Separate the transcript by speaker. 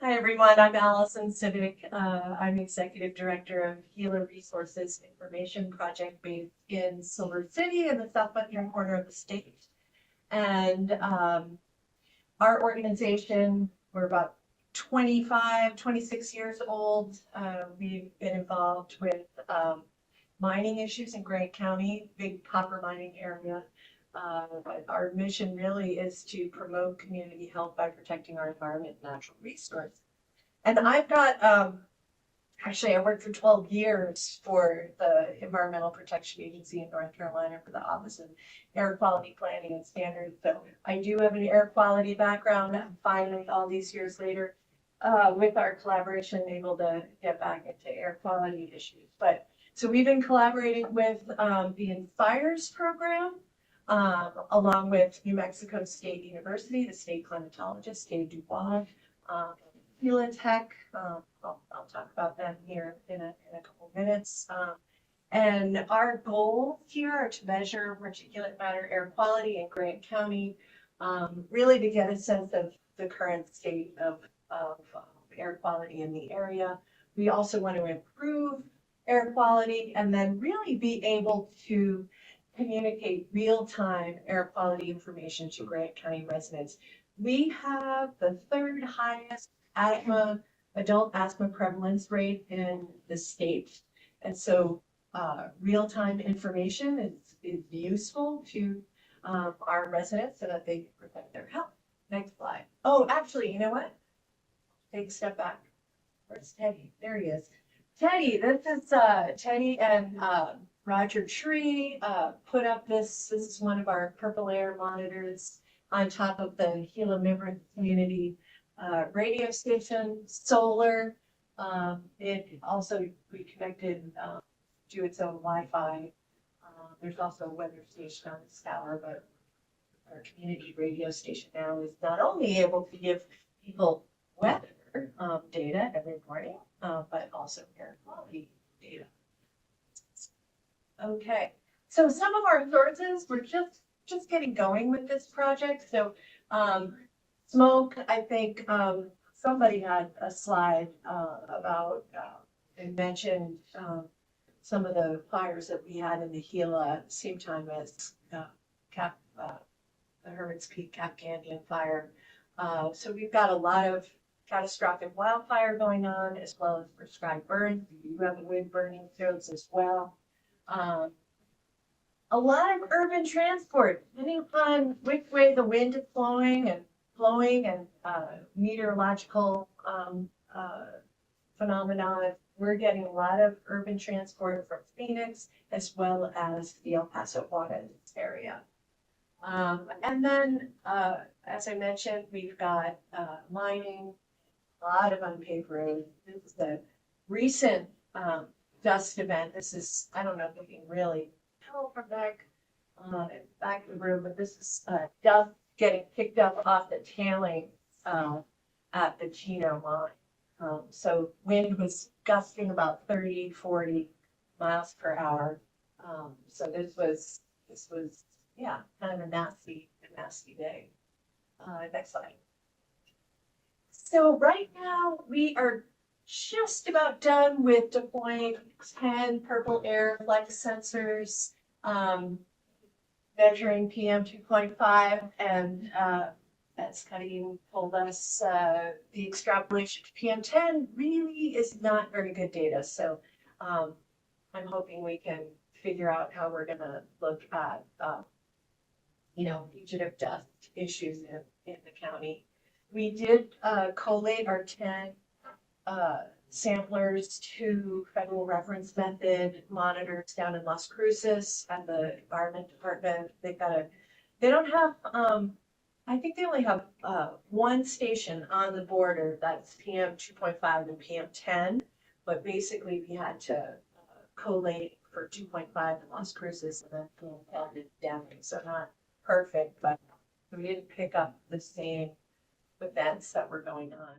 Speaker 1: Hi, everyone. I'm Allison Civic. I'm Executive Director of Gila Resources Information Project based in Silver City in the southwestern corner of the state. And our organization, we're about 25, 26 years old. We've been involved with mining issues in Grant County, big copper mining area. But our mission really is to promote community health by protecting our environment and natural resources. And I've got, actually, I worked for 12 years for the Environmental Protection Agency in North Carolina for the Office of Air Quality Planning and Standards. So I do have an air quality background. I'm finally, all these years later, with our collaboration, able to get back into air quality issues. But so we've been collaborating with the Inspires program, along with New Mexico State University, the state climatologist, Dave Dubois, Gila Tech. I'll talk about them here in a couple minutes. And our goals here are to measure particulate matter air quality in Grant County, really to get a sense of the current state of air quality in the area. We also want to improve air quality and then really be able to communicate real-time air quality information to Grant County residents. We have the third highest adult asthma prevalence rate in the state. And so real-time information is useful to our residents so that they can protect their health. Next slide. Oh, actually, you know what? Take a step back. Where's Teddy? There he is. Teddy, this is Teddy and Roger Tree put up this. This is one of our purple air monitors on top of the Gila Member Community radio station, solar. It also we connected to its own Wi-Fi. There's also a weather station on this tower, but our community radio station now is not only able to give people weather data every morning, but also air quality data. Okay, so some of our sources, we're just getting going with this project. So smoke, I think somebody had a slide about, they mentioned some of the fires that we had in the Gila at the same time as the Hermit's Peak Cap Canyon fire. So we've got a lot of catastrophic wildfire going on, as well as prescribed burns. We do have wind burning fields as well. A lot of urban transport, depending on which way the wind is flowing and meteorological phenomena. We're getting a lot of urban transport from Phoenix as well as the El Paso Juarez area. And then, as I mentioned, we've got mining, a lot of unpaved roads. This is the recent dust event. This is, I don't know if you can really tell from back in the room, but this is dust getting picked up off the tailing at the Chino mine. So wind was gusting about 30, 40 miles per hour. So this was, yeah, kind of a nasty day. Next slide. So right now we are just about done with deploying 10 purple air flex sensors, measuring PM 2.5, and as Cuddy told us, the extrapolation to PM 10 really is not very good data. So I'm hoping we can figure out how we're going to look at, fugitive dust issues in the county. We did collate our 10 samplers to federal reference method monitors down in Las Cruces at the Environment Department. They don't have, I think they only have one station on the border that's PM 2.5 and PM 10, but basically we had to collate for 2.5 in Las Cruces and then PM 10 in Denver. So not perfect, but we didn't pick up the same events that were going on.